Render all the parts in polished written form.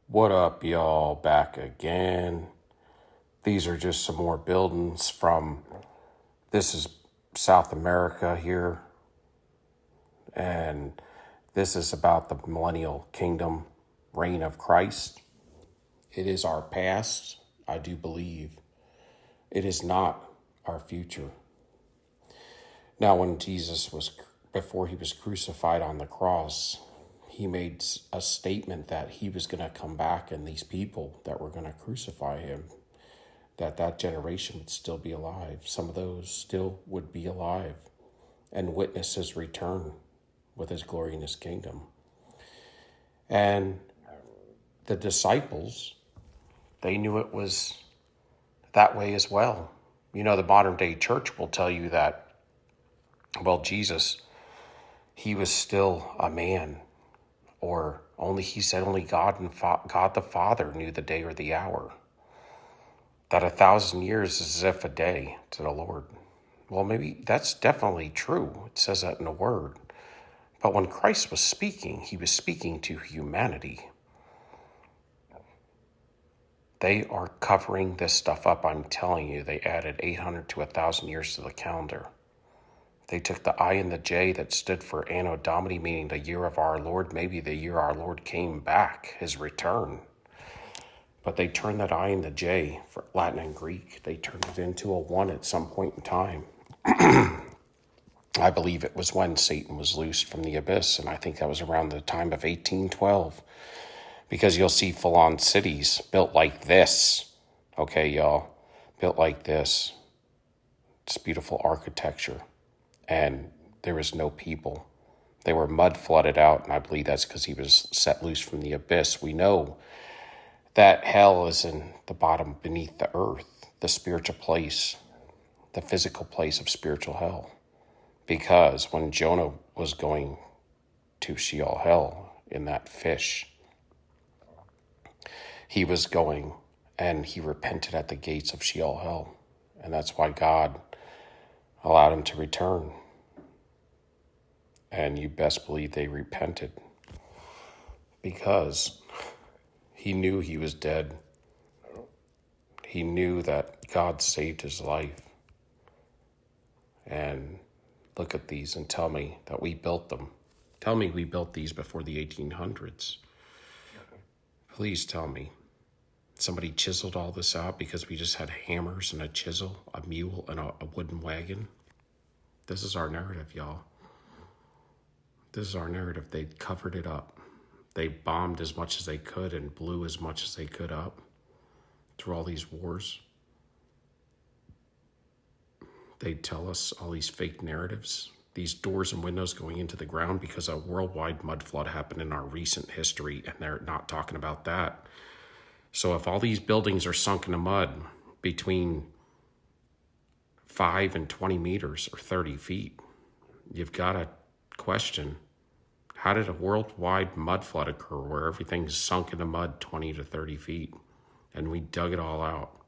What up, y'all? Back again. These are just some more buildings from, this is South America here, and this is about the Millennial Kingdom reign of Christ. It is our past, I do believe. It is not our future. Now, when Jesus before he was crucified on the cross, he made a statement that he was going to come back, and these people that were going to crucify him, that generation would still be alive. Some of those still would be alive and witness his return with his glory in his kingdom. And the disciples, they knew it was that way as well. You know, the modern day church will tell you that, well, Jesus, he was still a man, or he said only God and God the Father knew the day or the hour. That 1,000 years is as if a day to the Lord. Well, maybe that's definitely true. It says that in the Word. But when Christ was speaking, he was speaking to humanity. They are covering this stuff up. I'm telling you, they added 800 to 1,000 years to the calendar. They took the I and the J that stood for Anno Domini, meaning the year of our Lord, maybe the year our Lord came back, his return. But they turned that I and the J for Latin and Greek. They turned it into a 1 at some point in time. I believe it was when Satan was loosed from the abyss, and I think that was around the time of 1812. Because you'll see full-on cities built like this. Okay, y'all? Built like this. It's beautiful architecture. And there was no people. They were mud flooded out, and I believe that's because he was set loose from the abyss. We know that hell is in the bottom beneath the earth, the spiritual place, the physical place of spiritual hell. Because when Jonah was going to Sheol hell in that fish, he was going and he repented at the gates of Sheol hell. And that's why God allowed him to return. And you best believe they repented, because he knew he was dead. He knew that God saved his life. And look at these and tell me that we built them. Tell me we built these before the 1800s. Please tell me. Somebody chiseled all this out because we just had hammers and a chisel, a mule, and a wooden wagon. This is our narrative, y'all. This is our narrative. They covered it up. They bombed as much as they could and blew as much as they could up through all these wars. They'd tell us all these fake narratives, these doors and windows going into the ground because a worldwide mud flood happened in our recent history, and they're not talking about that. So if all these buildings are sunk in the mud between 5 and 20 meters or 30 feet, you've got to question, how did a worldwide mud flood occur where everything's sunk in the mud 20 to 30 feet and we dug it all out?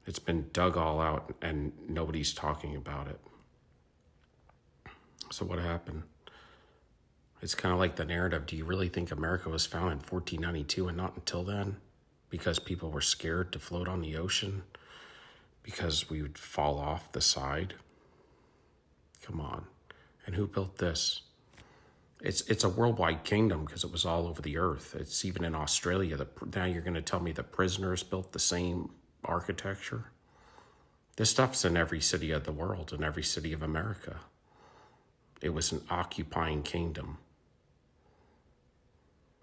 It's been dug all out and nobody's talking about it. So what happened? It's kind of like the narrative. Do you really think America was founded in 1492 and not until then? Because people were scared to float on the ocean? Because we would fall off the side? Come on. And who built this? It's a worldwide kingdom because it was all over the earth. It's even in Australia. Now you're going to tell me the prisoners built the same architecture? This stuff's in every city of the world, in every city of America. It was an occupying kingdom.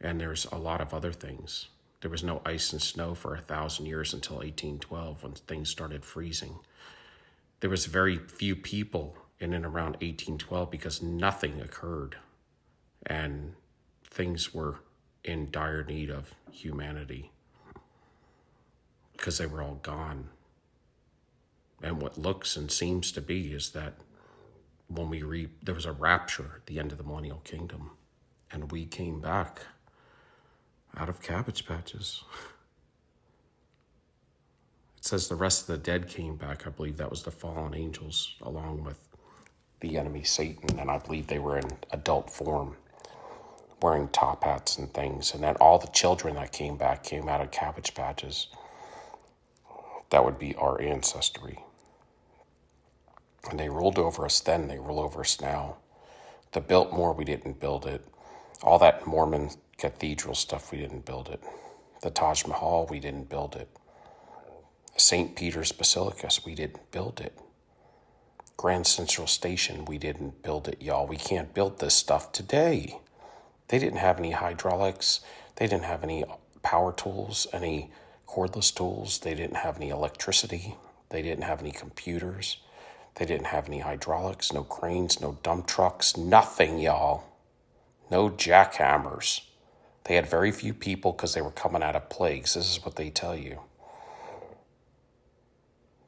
And there's a lot of other things. There was no ice and snow for 1,000 years until 1812 when things started freezing. There was very few people in and around 1812 because nothing occurred. And things were in dire need of humanity because they were all gone. And what looks and seems to be is that when there was a rapture at the end of the Millennial Kingdom, and we came back out of Cabbage Patches. It says the rest of the dead came back. I believe that was the fallen angels along with the enemy Satan, and I believe they were in adult form. wearing top hats and things. And then all the children that came back came out of Cabbage Patches. That would be our ancestry. And they ruled over us then, they rule over us now. The Biltmore, we didn't build it. All that Mormon cathedral stuff, we didn't build it. The Taj Mahal, we didn't build it. St. Peter's Basilica, we didn't build it. Grand Central Station, we didn't build it, y'all. We can't build this stuff today. They didn't have any hydraulics. They didn't have any power tools, any cordless tools. They didn't have any electricity. They didn't have any computers. They didn't have any hydraulics, no cranes, no dump trucks, nothing, y'all. No jackhammers. They had very few people because they were coming out of plagues. This is what they tell you.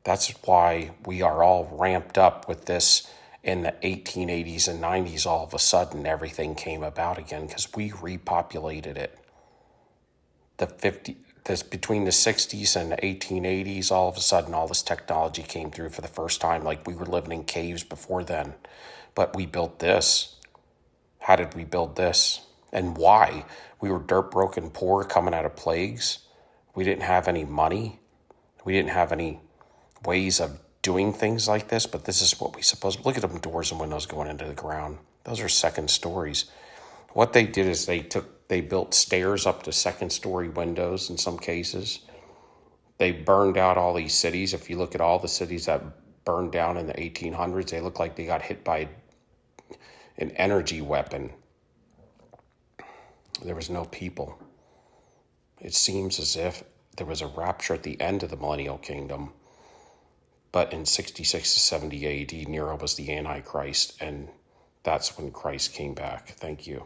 That's why we are all ramped up with this in the 1880s and 90s. All of a sudden, everything came about again because we repopulated it. Between the 60s and the 1880s, all of a sudden, all this technology came through for the first time. Like we were living in caves before then, but we built this. How did we build this? And why? We were dirt broke and poor coming out of plagues. We didn't have any money. We didn't have any ways of doing things like this, but this is what we suppose. Look at them doors and windows going into the ground. Those are second stories. What they did is they built stairs up to second story windows in some cases. They burned out all these cities. If you look at all the cities that burned down in the 1800s, they look like they got hit by an energy weapon. There was no people. It seems as if there was a rapture at the end of the Millennial Kingdom. But in 66 to 70 AD, Nero was the Antichrist, and that's when Christ came back. Thank you.